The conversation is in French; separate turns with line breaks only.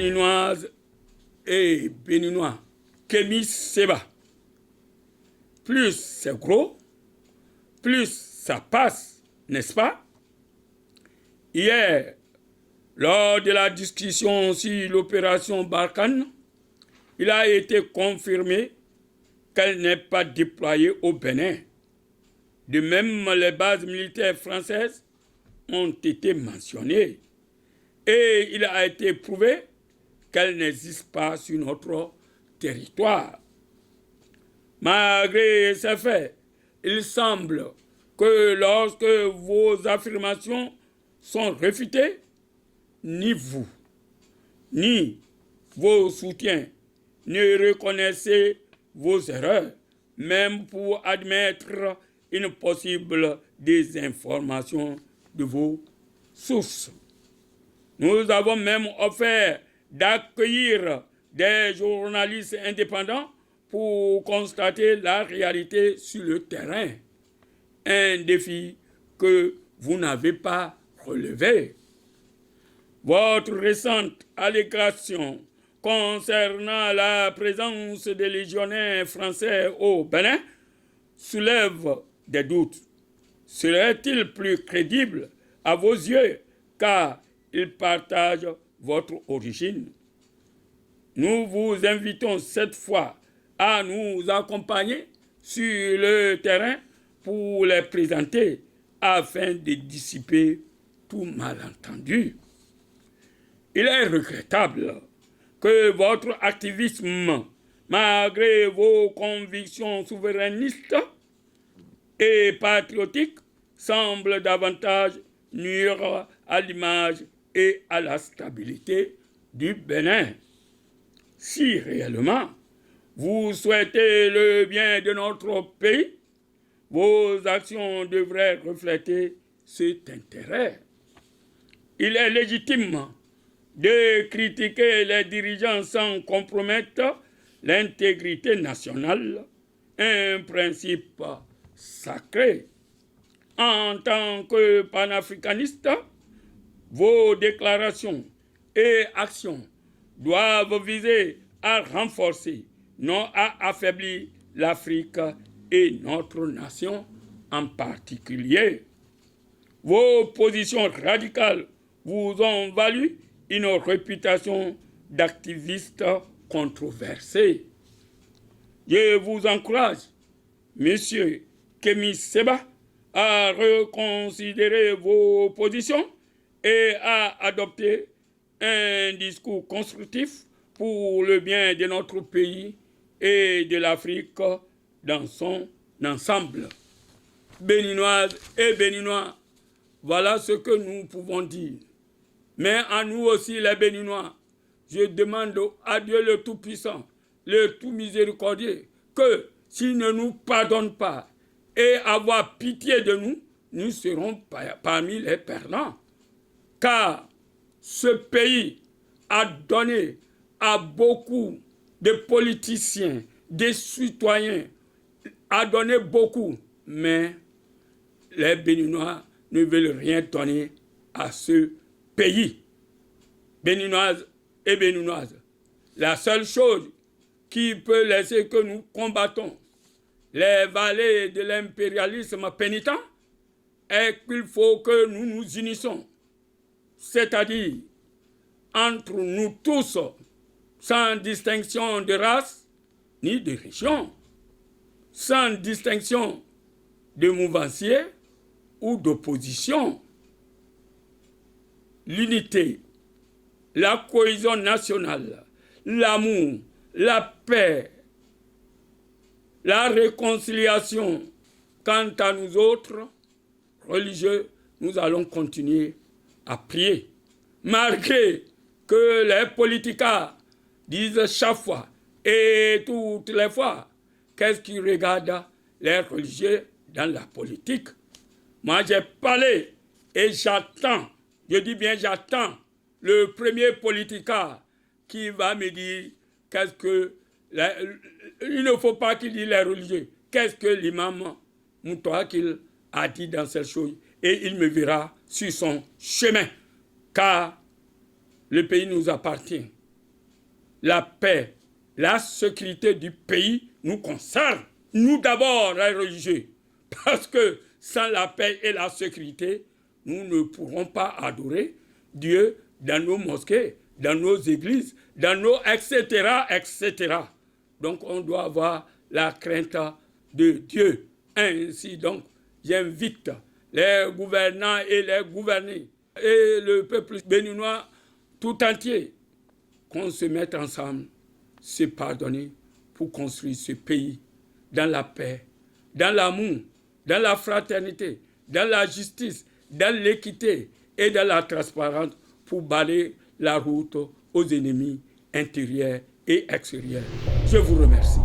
Béninoises et Béninois, Kémy Séba. Plus c'est gros, plus ça passe, n'est-ce pas? Hier, lors de la discussion sur l'opération Barkhane, il a été confirmé qu'elle n'est pas déployée au Bénin. De même, les bases militaires françaises ont été mentionnées et il a été prouvé qu'elles n'existent pas sur notre territoire. Malgré ces faits, il semble que lorsque vos affirmations sont réfutées, ni vous, ni vos soutiens ne reconnaissez vos erreurs, même pour admettre une possible désinformation de vos sources. Nous avons même offert d'accueillir des journalistes indépendants pour constater la réalité sur le terrain. Un défi que vous n'avez pas relevé. Votre récente allégation concernant la présence des légionnaires français au Bénin soulève des doutes. Serait-il plus crédible à vos yeux car il partage votre origine? Nous vous invitons cette fois à nous accompagner sur le terrain pour les présenter afin de dissiper tout malentendu. Il est regrettable que votre activisme, malgré vos convictions souverainistes et patriotiques, semble davantage nuire à l'image et à la stabilité du Bénin. Si réellement vous souhaitez le bien de notre pays, vos actions devraient refléter cet intérêt. Il est légitime de critiquer les dirigeants sans compromettre l'intégrité nationale, un principe sacré. En tant que panafricaniste, vos déclarations et actions doivent viser à renforcer, non à affaiblir l'Afrique et notre nation en particulier. Vos positions radicales vous ont valu une réputation d'activiste controversé. Je vous encourage, Monsieur Kémy Séba, à reconsidérer vos positions et à adopter un discours constructif pour le bien de notre pays et de l'Afrique dans son ensemble. Béninoises et Béninois, voilà ce que nous pouvons dire. Mais à nous aussi les Béninois, je demande à Dieu le Tout-Puissant, le Tout-Miséricordieux, que s'il ne nous pardonne pas et avoir pitié de nous, nous serons parmi les perdants. Car ce pays a donné à beaucoup de politiciens, des citoyens, a donné beaucoup, mais les Béninois ne veulent rien donner à ce pays. Béninoises et Béninoises, la seule chose qui peut laisser que nous combattons les vallées de l'impérialisme pénitent est qu'il faut que nous nous unissons, c'est-à-dire entre nous tous, sans distinction de race ni de région, sans distinction de mouvancier ou d'opposition. L'unité, la cohésion nationale, l'amour, la paix, la réconciliation. Quant à nous autres, religieux, nous allons continuer à prier. Malgré que les politiciens disent chaque fois et toutes les fois, qu'est-ce qui regarde les religieux dans la politique? Moi, j'ai parlé et j'attends, je dis bien j'attends, le premier politicien qui va me dire qu'est-ce que... il ne faut pas qu'il dise les religieux. Qu'est-ce que l'imam Moutouakil a dit dans cette chose? Et il me verra sur son chemin. Car le pays nous appartient. la paix, la sécurité du pays nous concerne. Nous d'abord, les religieux, parce que sans la paix et la sécurité, nous ne pourrons pas adorer Dieu dans nos mosquées, dans nos églises, dans nos etc., etc. Donc on doit avoir la crainte de Dieu. Ainsi donc, j'invite les gouvernants et les gouvernés et le peuple béninois tout entier qu'on se mette ensemble, se pardonner pour construire ce pays dans la paix, dans l'amour, dans la fraternité, dans la justice, dans l'équité et dans la transparence pour balayer la route aux ennemis intérieurs et extérieurs. Je vous remercie.